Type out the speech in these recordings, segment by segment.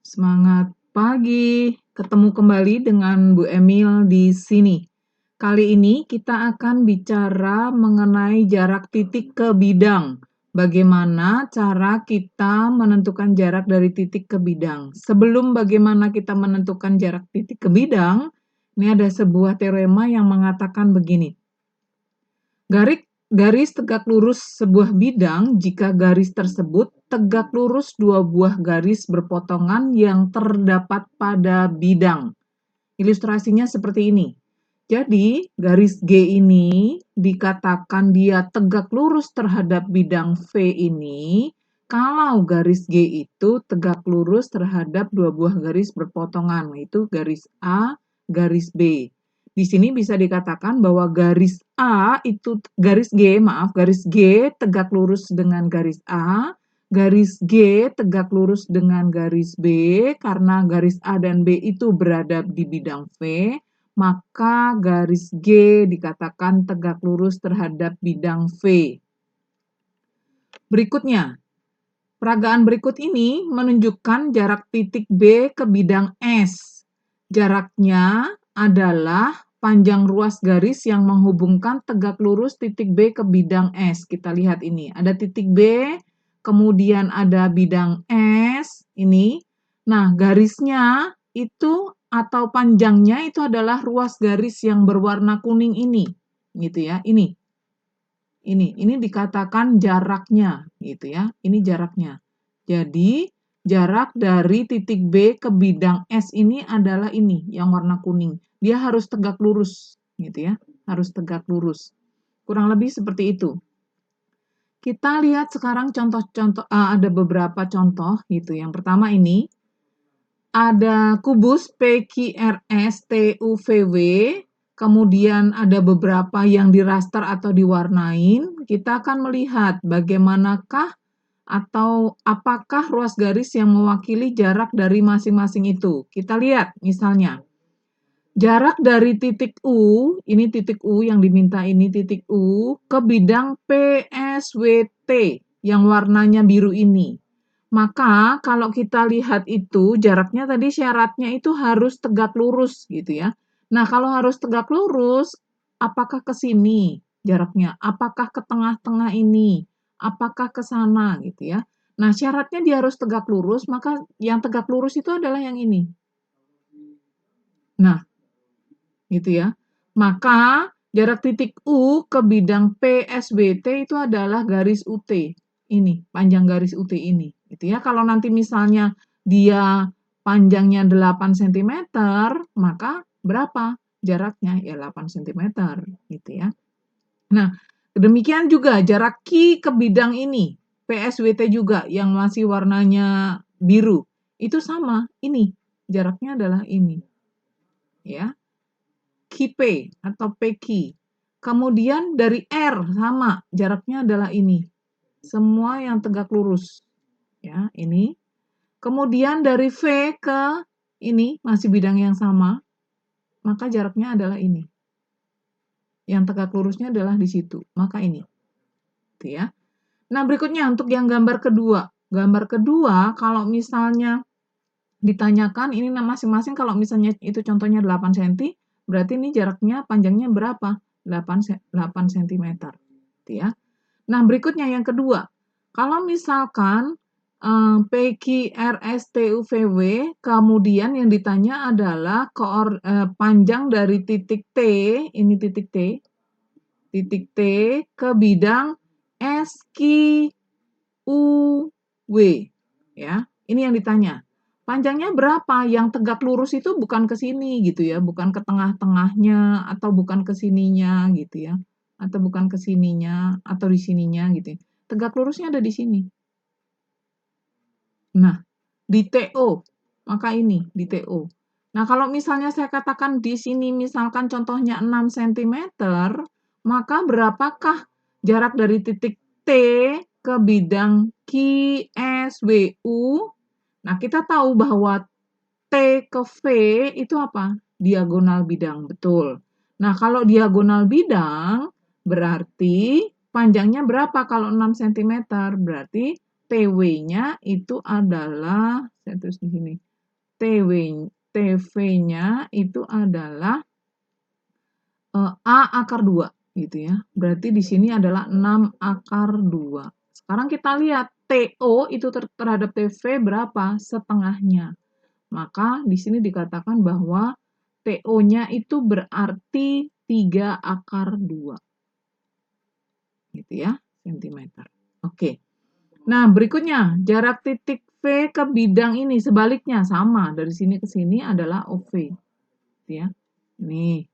Semangat pagi, ketemu kembali dengan Bu Emil di sini. Kali ini kita akan bicara mengenai jarak titik ke bidang. Bagaimana cara kita menentukan jarak dari titik ke bidang. Sebelum bagaimana kita menentukan jarak titik ke bidang, ini ada sebuah teorema yang mengatakan begini. Garis tegak lurus sebuah bidang jika garis tersebut tegak lurus dua buah garis berpotongan yang terdapat pada bidang. Ilustrasinya seperti ini. Jadi, garis G ini dikatakan dia tegak lurus terhadap bidang V ini kalau garis G itu tegak lurus terhadap dua buah garis berpotongan, yaitu garis A, garis B. Di sini bisa dikatakan bahwa garis garis G tegak lurus dengan garis A, garis G tegak lurus dengan garis B, karena garis A dan B itu berada di bidang V, maka garis G dikatakan tegak lurus terhadap bidang V. Berikutnya, peragaan berikut ini menunjukkan jarak titik B ke bidang S. Jaraknya adalah panjang ruas garis yang menghubungkan tegak lurus titik B ke bidang S. Kita lihat ini, ada titik B, kemudian ada bidang S, ini. Nah, garisnya itu atau panjangnya itu adalah ruas garis yang berwarna kuning ini, gitu ya, ini. Ini dikatakan jaraknya, gitu ya, ini jaraknya. Jadi, jarak dari titik B ke bidang S ini adalah ini, yang warna kuning. Dia harus tegak lurus, gitu ya, harus tegak lurus. Kurang lebih seperti itu. Kita lihat sekarang contoh-contoh, ada beberapa contoh, gitu. Yang pertama ini, ada kubus PQRS-TUVW, kemudian ada beberapa yang di raster atau diwarnain. Kita akan melihat bagaimanakah atau apakah ruas garis yang mewakili jarak dari masing-masing itu. Kita lihat misalnya, jarak dari titik U, ini titik U yang diminta ini titik U, ke bidang PSWT yang warnanya biru ini. Maka kalau kita lihat itu jaraknya tadi syaratnya itu harus tegak lurus gitu ya. Nah, kalau harus tegak lurus, apakah ke sini jaraknya? Apakah ke tengah-tengah ini? Apakah ke sana gitu ya. Nah, syaratnya dia harus tegak lurus, maka yang tegak lurus itu adalah yang ini. Nah, gitu ya. Maka jarak titik U ke bidang PSBT itu adalah garis UT. Ini, panjang garis UT ini. Gitu ya. Kalau nanti misalnya dia panjangnya 8 cm, maka berapa jaraknya? Ya 8 cm, gitu ya. Nah, demikian juga jarak Q ke bidang ini, PSWT juga yang masih warnanya biru. Itu sama, ini jaraknya adalah ini. Ya. QP atau PQ. Kemudian dari R sama, jaraknya adalah ini. Semua yang tegak lurus. Ya, ini. Kemudian dari V ke ini masih bidang yang sama, maka jaraknya adalah ini. Yang tegak lurusnya adalah di situ, maka ini. Gitu ya. Nah, berikutnya untuk yang gambar kedua. Gambar kedua, kalau misalnya ditanyakan ini masing-masing kalau misalnya itu contohnya 8 cm, berarti ini jaraknya panjangnya berapa? 8 cm. Gitu ya. Nah, berikutnya yang kedua. Kalau misalkan PQRSTUVW, kemudian yang ditanya adalah panjang dari titik T, ini titik T ke bidang SQUW. Ya, ini yang ditanya. Panjangnya berapa? Yang tegak lurus itu bukan ke sini gitu ya, bukan ke tengah-tengahnya atau bukan ke sininya gitu ya. Atau bukan ke sininya atau di sininya gitu ya. Tegak lurusnya ada di sini. Nah, di TO, maka ini di TO. Nah, kalau misalnya saya katakan di sini misalkan contohnya 6 cm, maka berapakah jarak dari titik T ke bidang QSWU? Nah, kita tahu bahwa T ke V itu apa? Diagonal bidang, betul. Nah, kalau diagonal bidang, berarti panjangnya berapa kalau 6 cm? Berarti TW-nya itu adalah, saya tulis di sini, TV-nya itu adalah A akar 2 gitu ya. Berarti di sini adalah 6 akar 2. Sekarang kita lihat TO itu terhadap TV berapa? Setengahnya. Maka di sini dikatakan bahwa TO-nya itu berarti 3 akar 2. Gitu ya, sentimeter. Oke. Nah, berikutnya jarak titik V ke bidang ini sebaliknya sama. Dari sini ke sini adalah OV. Gitu ya. Nih.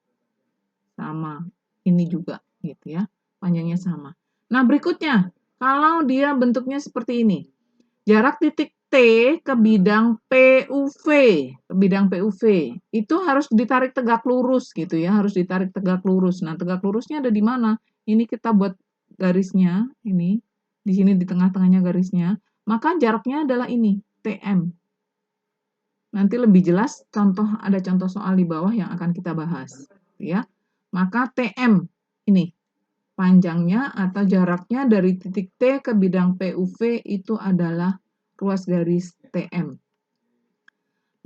Sama, ini juga gitu ya, panjangnya sama. Nah, berikutnya, kalau dia bentuknya seperti ini, jarak titik T ke bidang PUV, itu harus ditarik tegak lurus gitu ya, harus ditarik tegak lurus. Nah, tegak lurusnya ada di mana? Ini kita buat garisnya, ini, di sini di tengah-tengahnya garisnya, maka jaraknya adalah ini, TM. Nanti lebih jelas ada contoh soal di bawah yang akan kita bahas, ya. Maka TM ini panjangnya atau jaraknya dari titik T ke bidang PUV itu adalah ruas garis TM.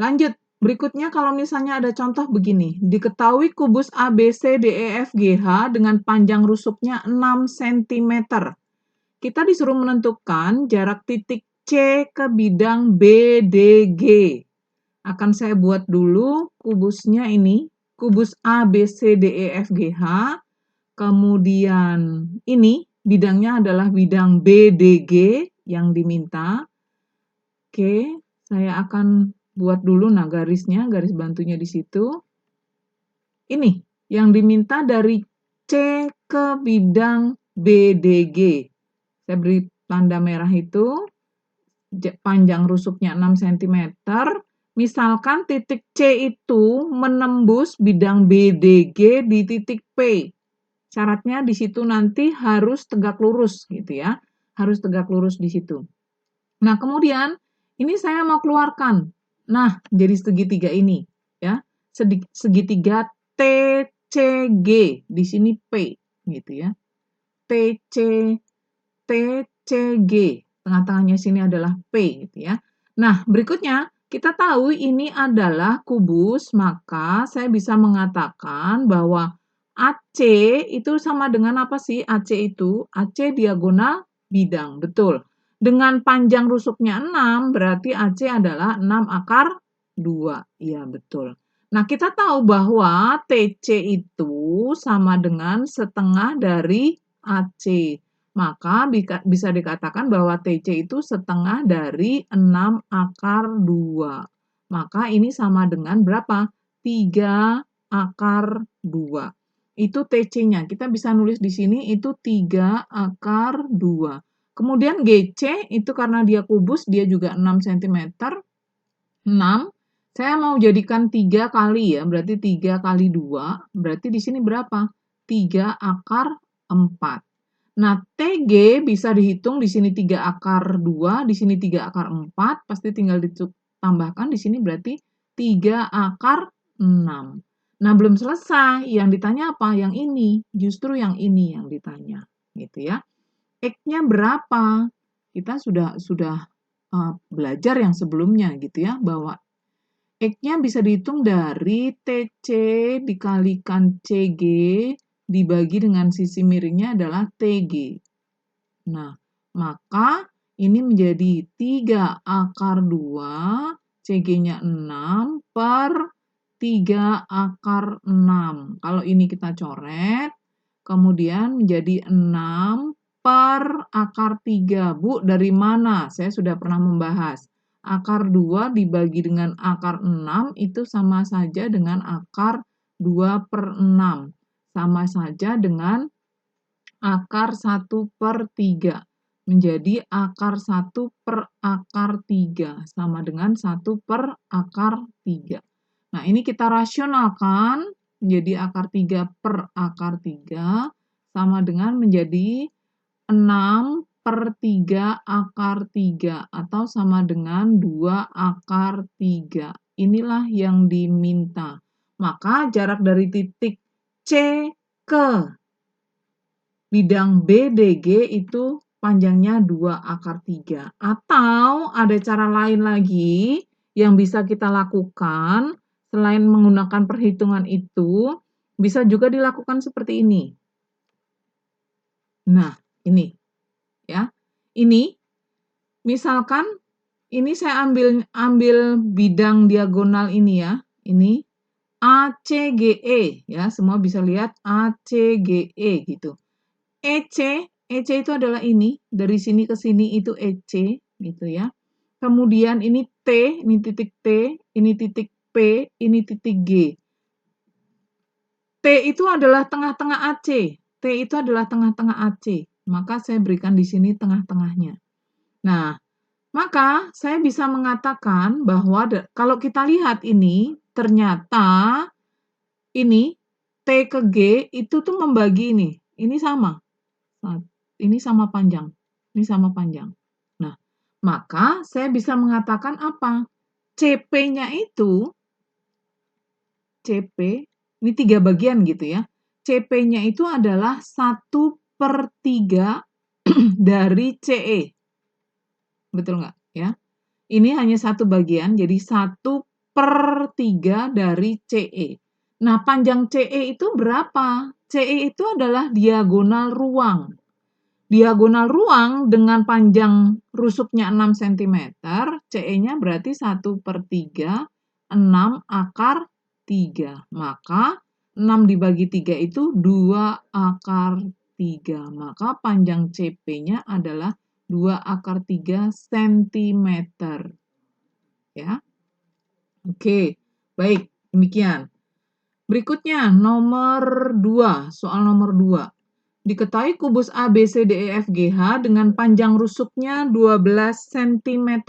Lanjut, berikutnya kalau misalnya ada contoh begini, diketahui kubus ABCDEFGH dengan panjang rusuknya 6 cm. Kita disuruh menentukan jarak titik C ke bidang BDG. Akan saya buat dulu kubusnya ini, kubus ABCDEFGH, kemudian ini bidangnya adalah bidang BDG yang diminta. Oke, saya akan buat dulu garisnya, garis bantunya di situ. Ini yang diminta dari C ke bidang BDG. Saya beri tanda merah itu, panjang rusuknya 6 cm. Misalkan titik C itu menembus bidang BDG di titik P. Syaratnya di situ nanti harus tegak lurus gitu ya. Harus tegak lurus di situ. Nah, kemudian ini saya mau keluarkan. Nah, jadi segitiga ini ya. Segitiga TCG, di sini P gitu ya. TCG, tengah-tengahnya sini adalah P gitu ya. Nah, berikutnya kita tahu ini adalah kubus, maka saya bisa mengatakan bahwa AC itu sama dengan apa sih? AC itu, AC diagonal bidang, betul. Dengan panjang rusuknya 6, berarti AC adalah 6 akar 2. Iya, betul. Nah, kita tahu bahwa TC itu sama dengan setengah dari AC. Maka bisa dikatakan bahwa TC itu setengah dari 6 akar 2. Maka ini sama dengan berapa? 3 akar 2. Itu TC-nya. Kita bisa nulis di sini itu 3 akar 2. Kemudian GC itu karena dia kubus, dia juga 6 cm. 6. Saya mau jadikan 3 kali ya, berarti 3 kali 2. Berarti di sini berapa? 3 akar 4. Nah, TG bisa dihitung di sini 3 akar 2, di sini 3 akar 4, pasti tinggal ditambahkan di sini berarti 3 akar 6. Nah, belum selesai. Yang ditanya apa? Yang ini. Justru yang ini yang ditanya, gitu ya. X-nya berapa? Kita sudah belajar yang sebelumnya gitu ya, bahwa X-nya bisa dihitung dari TC dikalikan CG dibagi dengan sisi miringnya adalah TG. Nah, maka ini menjadi 3 akar 2, CG-nya 6 per 3 akar 6. Kalau ini kita coret, kemudian menjadi 6 per akar 3. Bu, dari mana? Saya sudah pernah membahas. Akar 2 dibagi dengan akar 6 itu sama saja dengan akar 2 per 6. Sama saja dengan akar 1 per 3. Menjadi akar 1 per akar 3. Sama dengan 1 per akar 3. Nah, ini kita rasionalkan menjadi akar 3 per akar 3. Sama dengan menjadi 6 per 3 akar 3. Atau sama dengan 2 akar 3. Inilah yang diminta. Maka jarak dari titik C ke bidang BDG itu panjangnya 2 akar 3. Atau ada cara lain lagi, yang bisa kita lakukan selain menggunakan perhitungan itu, bisa juga dilakukan seperti ini. Nah, ini ya. Ini misalkan ini saya ambil bidang diagonal ini ya. Ini ACGE ya, semua bisa lihat ACGE gitu. EC itu adalah ini, dari sini ke sini itu EC gitu ya. Kemudian ini T, ini titik T, ini titik P, ini titik G. T itu adalah tengah-tengah AC. T itu adalah tengah-tengah AC. Maka saya berikan di sini tengah-tengahnya. Nah, maka saya bisa mengatakan bahwa kalau kita lihat ini, ternyata ini T ke G itu tuh membagi ini. Ini sama. Ini sama panjang. Ini sama panjang. Nah, maka saya bisa mengatakan apa? CP-nya itu, CP, ini 3 bagian gitu ya. CP-nya itu adalah 1/3 dari CE. Betul nggak? Ya. Ini hanya satu bagian, jadi 1/3 dari CE. Nah, panjang CE itu berapa? CE itu adalah diagonal ruang. Diagonal ruang dengan panjang rusuknya 6 cm, CE-nya berarti 1/3, 6 akar 3. Maka 6 dibagi 3 itu 2 akar 3. Maka panjang CP-nya adalah 2 akar 3 cm. Ya. Oke, baik, demikian. Berikutnya, nomor 2, soal nomor 2. Diketahui kubus ABCDEFGH dengan panjang rusuknya 12 cm.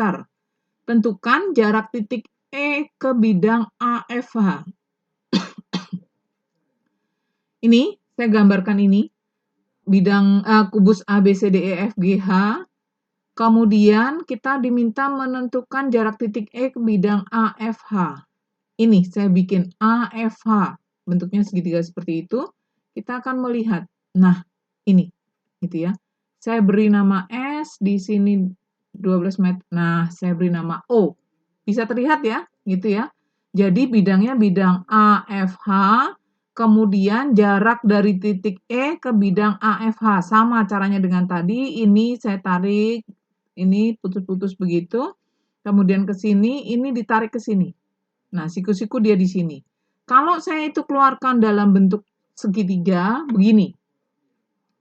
Tentukan jarak titik E ke bidang AFH. Ini, saya gambarkan ini. Bidang kubus ABCDEFGH. Kemudian kita diminta menentukan jarak titik E ke bidang AFH. Ini, saya bikin AFH. Bentuknya segitiga seperti itu. Kita akan melihat. Nah, ini, gitu ya. Saya beri nama S, di sini 12 meter. Nah, saya beri nama O. Bisa terlihat ya, gitu ya. Jadi bidangnya bidang AFH, kemudian jarak dari titik E ke bidang AFH. Sama caranya dengan tadi, ini saya tarik, ini putus-putus begitu. Kemudian ke sini, ini ditarik ke sini. Nah, siku-siku dia di sini. Kalau saya itu keluarkan dalam bentuk segitiga, begini.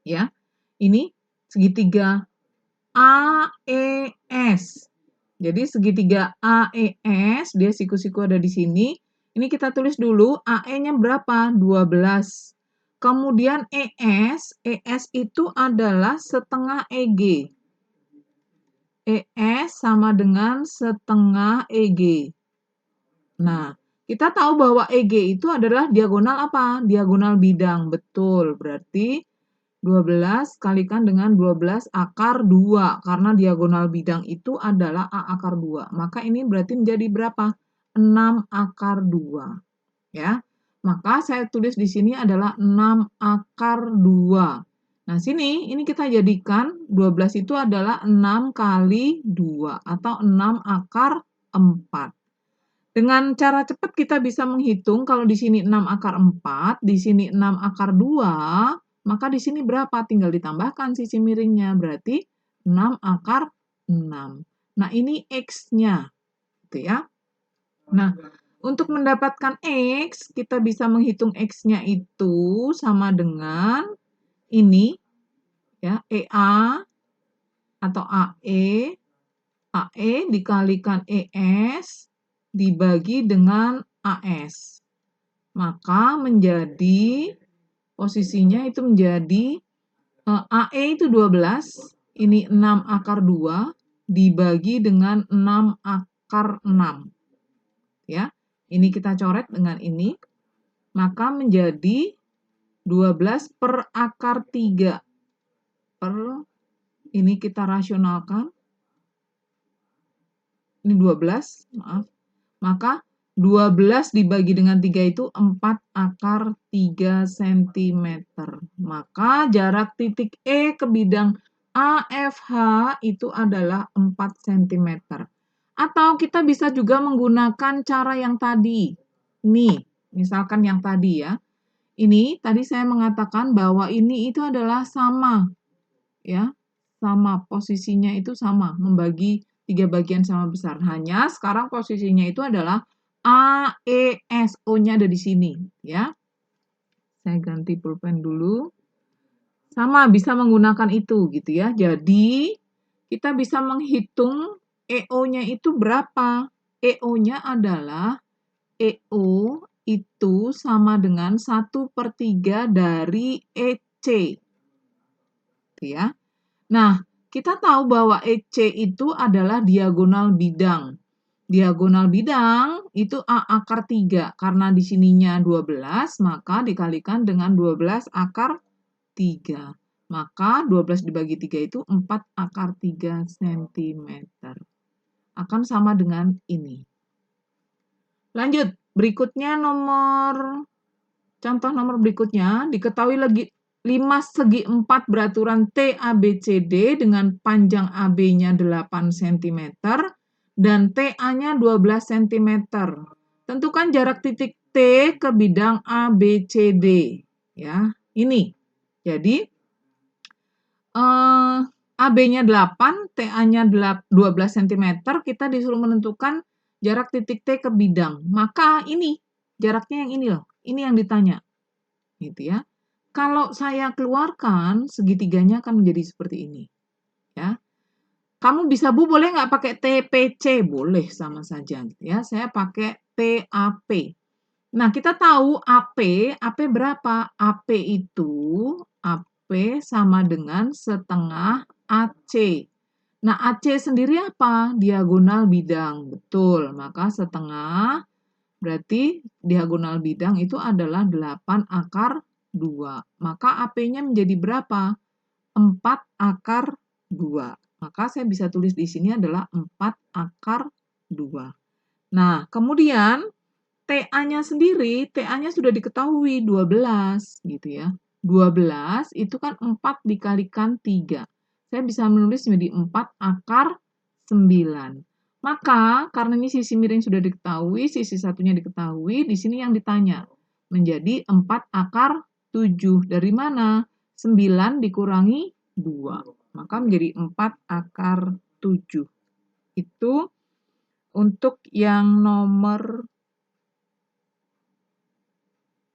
Ya, ini segitiga AES. Jadi segitiga AES, dia siku-siku ada di sini. Ini kita tulis dulu, AE-nya berapa? 12. Kemudian ES itu adalah setengah EG. ES sama dengan setengah EG. Nah, kita tahu bahwa EG itu adalah diagonal apa? Diagonal bidang, betul. Berarti 12 kalikan dengan 12 akar 2, karena diagonal bidang itu adalah A akar 2. Maka ini berarti menjadi berapa? 6 akar 2. Ya. Maka saya tulis di sini adalah 6 akar 2. Nah, sini ini kita jadikan 12 itu adalah 6 kali 2 atau 6 akar 4. Dengan cara cepat kita bisa menghitung kalau di sini 6 akar 4, di sini 6 akar 2, maka di sini berapa? Tinggal ditambahkan sisi miringnya, berarti 6 akar 6. Nah, ini X-nya, gitu ya. Nah, untuk mendapatkan X, kita bisa menghitung X-nya itu sama dengan ini, ya, EA atau AE dikalikan ES, dibagi dengan AS. Maka menjadi, posisinya itu menjadi AE itu 12, ini 6 akar 2, dibagi dengan 6 akar 6. Ya, ini kita coret dengan ini, maka menjadi 12 per akar 3. Ini kita rasionalkan. Ini 12, maaf. Maka 12 dibagi dengan 3 itu 4 akar 3 cm. Maka jarak titik E ke bidang AFH itu adalah 4 cm. Atau kita bisa juga menggunakan cara yang tadi. Nih, misalkan yang tadi ya. Ini tadi saya mengatakan bahwa ini itu adalah sama, ya. Sama, posisinya itu sama, membagi 3 bagian sama besar. Hanya sekarang posisinya itu adalah A, E, S, O-nya ada di sini, ya. Saya ganti pulpen dulu. Sama, bisa menggunakan itu, gitu ya. Jadi, kita bisa menghitung EO-nya itu berapa. EO-nya adalah, EO itu sama dengan 1/3 dari EC. Gitu ya. Nah, kita tahu bahwa EC itu adalah diagonal bidang. Diagonal bidang itu A akar 3. Karena di sininya 12, maka dikalikan dengan 12 akar 3. Maka 12 dibagi 3 itu 4 akar 3 cm. Akan sama dengan ini. Lanjut, berikutnya contoh nomor berikutnya, diketahui lagi 5 segi 4 beraturan TABCD dengan panjang AB-nya 8 cm dan TA-nya 12 cm. Tentukan jarak titik T ke bidang ABCD. Ya, ini. Jadi, AB-nya 8, TA-nya 12 cm, kita disuruh menentukan jarak titik T ke bidang. Maka ini, jaraknya yang ini loh. Ini yang ditanya. Gitu ya. Kalau saya keluarkan, segitiganya akan menjadi seperti ini. Ya. Kamu bisa, Bu, boleh nggak pakai TPC? Boleh, sama saja. Ya, saya pakai TAP. Nah, kita tahu AP berapa? AP sama dengan setengah AC. Nah, AC sendiri apa? Diagonal bidang. Betul, maka setengah berarti diagonal bidang itu adalah 8 akar 2. Maka AP-nya menjadi berapa? 4 akar 2. Maka saya bisa tulis di sini adalah 4 akar 2. Nah, kemudian TA-nya sendiri, TA-nya sudah diketahui 12 gitu ya. 12 itu kan 4 dikalikan 3. Saya bisa menulis menjadi 4 akar 9. Maka karena ini sisi miring sudah diketahui, sisi satunya diketahui, di sini yang ditanya menjadi 4 akar 7. Dari mana? 9 dikurangi 2. Maka menjadi 4 akar 7. Itu untuk yang nomor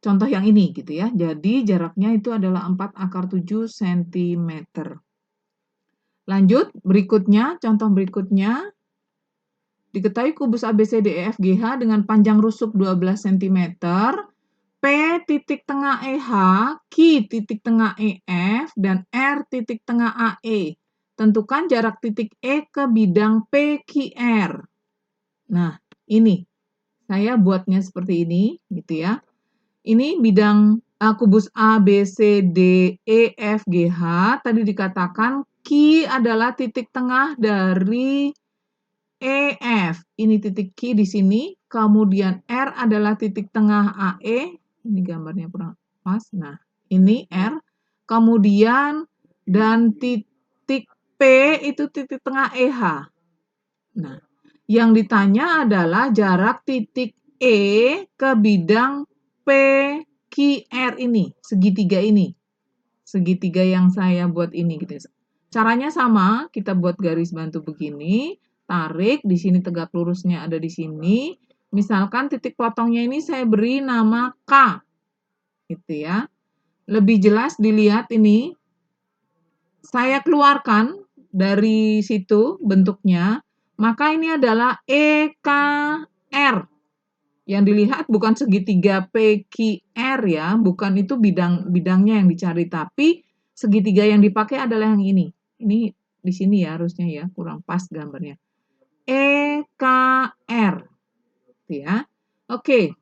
contoh yang ini gitu ya. Jadi jaraknya itu adalah 4 akar 7 cm. Lanjut, berikutnya, contoh berikutnya. Diketahui kubus ABCDEFGH dengan panjang rusuk 12 cm, P titik tengah EH, Q titik tengah EF, dan R titik tengah AE. Tentukan jarak titik E ke bidang PQR. Nah, ini. Saya buatnya seperti ini, gitu ya. Ini bidang kubus A, B, C, D, E, F, G, H. Tadi dikatakan Q adalah titik tengah dari EF. Ini titik Q di sini. Kemudian R adalah titik tengah AE. Ini gambarnya kurang pas. Nah, ini R. Kemudian dan titik P itu titik tengah EH. Nah, yang ditanya adalah jarak titik E ke bidang PQR ini, segitiga ini. Segitiga yang saya buat ini gitu. Caranya sama, kita buat garis bantu begini, tarik, di sini tegak lurusnya ada di sini. Misalkan titik potongnya ini saya beri nama K. Gitu ya. Lebih jelas dilihat ini. Saya keluarkan dari situ bentuknya, maka ini adalah EKR. Yang dilihat bukan segitiga PQR ya, bukan itu bidangnya yang dicari, tapi segitiga yang dipakai adalah yang ini. Ini di sini ya harusnya ya, kurang pas gambarnya. EKR. Ya. Oke.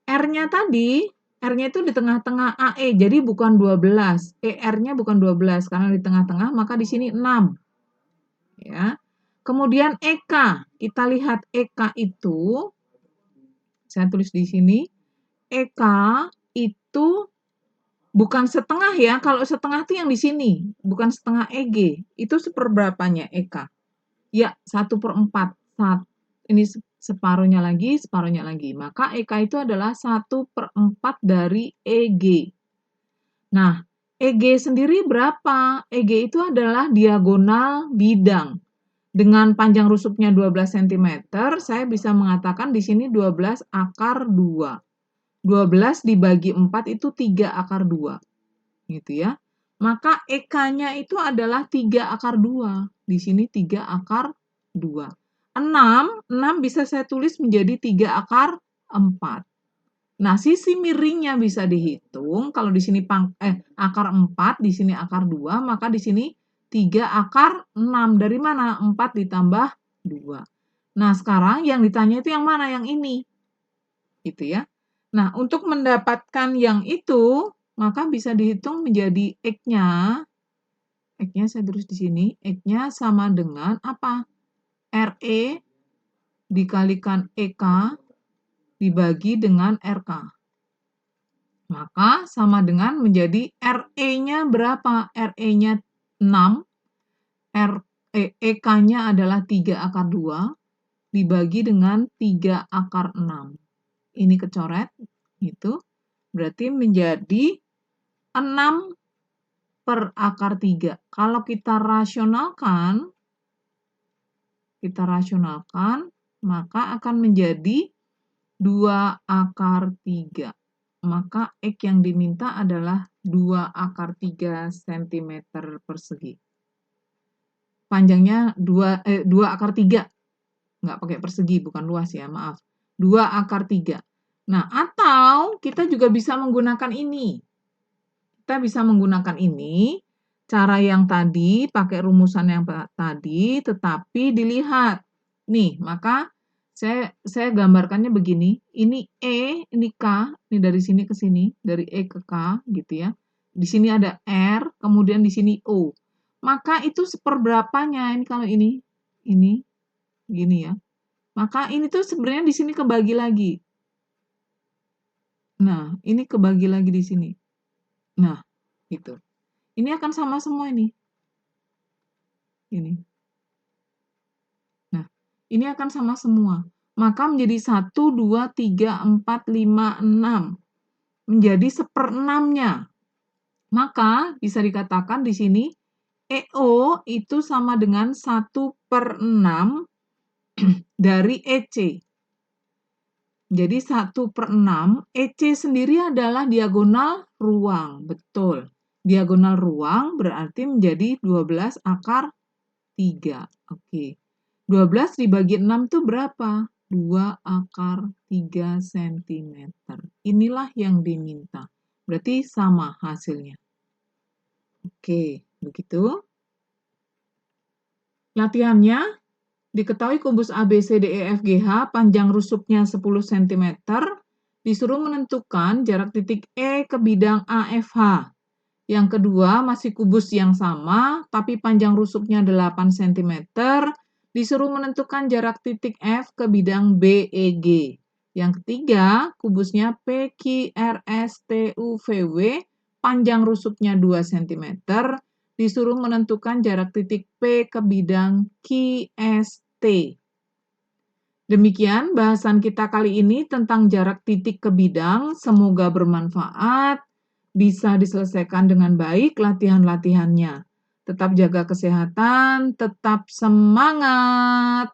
R-nya tadi, R-nya itu di tengah-tengah AE, jadi bukan 12. ER-nya bukan 12 karena di tengah-tengah, maka di sini 6. Ya. Kemudian EK, kita lihat EK itu saya tulis di sini, EK itu bukan setengah ya, kalau setengah itu yang di sini, bukan setengah EG, itu seperberapanya EK? Ya, 1/4. ini separuhnya lagi, separuhnya lagi. Maka EK itu adalah 1/4 dari EG. Nah, EG sendiri berapa? EG itu adalah diagonal bidang. Dengan panjang rusuknya 12 cm, saya bisa mengatakan di sini 12 akar 2. 12 dibagi 4 itu 3 akar 2. Gitu ya. Maka EK-nya itu adalah 3 akar 2. Di sini 3 akar 2. 6 bisa saya tulis menjadi 3 akar 4. Nah, sisi miringnya bisa dihitung. Kalau di sini akar 4, di sini akar 2, maka di sini 3 akar 6. Dari mana? 4 ditambah 2. Nah, sekarang yang ditanya itu yang mana? Yang ini. Gitu ya. Nah, untuk mendapatkan yang itu, maka bisa dihitung menjadi X-nya. X-nya saya tulis di sini. X-nya sama dengan apa? RE dikalikan EK dibagi dengan RK. Maka sama dengan menjadi RE-nya berapa? RE-nya 6, EK-nya adalah 3 akar 2, dibagi dengan 3 akar 6. Ini kecoret, gitu. Berarti menjadi 6 per akar 3. Kalau kita rasionalkan, maka akan menjadi 2 akar 3. Maka X yang diminta adalah 2 akar 3 cm persegi. Panjangnya 2 akar 3. Nggak pakai persegi, bukan luas ya, maaf. 2 akar 3. Nah, atau kita juga bisa menggunakan ini. Kita bisa menggunakan ini, cara yang tadi, pakai rumusan yang tadi, tetapi dilihat. Nih, maka saya gambarkannya begini, ini E, ini K, ini dari sini ke sini, dari E ke K, gitu ya. Di sini ada R, kemudian di sini O. Maka itu seperberapanya, ini kalau ini, gini ya. Maka ini tuh sebenarnya di sini kebagi lagi. Nah, ini kebagi lagi di sini. Nah, gitu. Ini akan sama semua ini. Ini. Nah, ini akan sama semua. Maka menjadi 1, 2, 3, 4, 5, 6. Menjadi 1/6-nya. Maka bisa dikatakan di sini EO itu sama dengan 1/6 dari EC. Jadi 1/6, EC sendiri adalah diagonal ruang. Betul. Diagonal ruang berarti menjadi 12 akar 3. Oke. 12 dibagi 6 itu berapa? 2 akar 3 cm. Inilah yang diminta. Berarti sama hasilnya. Oke, begitu. Latihannya, diketahui kubus ABCDEFGH panjang rusuknya 10 cm, disuruh menentukan jarak titik E ke bidang AFH. Yang kedua, masih kubus yang sama, tapi panjang rusuknya 8 cm, disuruh menentukan jarak titik F ke bidang BEG. Yang ketiga, kubusnya PQRSTUVW, panjang rusuknya 2 cm, disuruh menentukan jarak titik P ke bidang QST. Demikian bahasan kita kali ini tentang jarak titik ke bidang. Semoga bermanfaat, bisa diselesaikan dengan baik latihan-latihannya. Tetap jaga kesehatan, tetap semangat!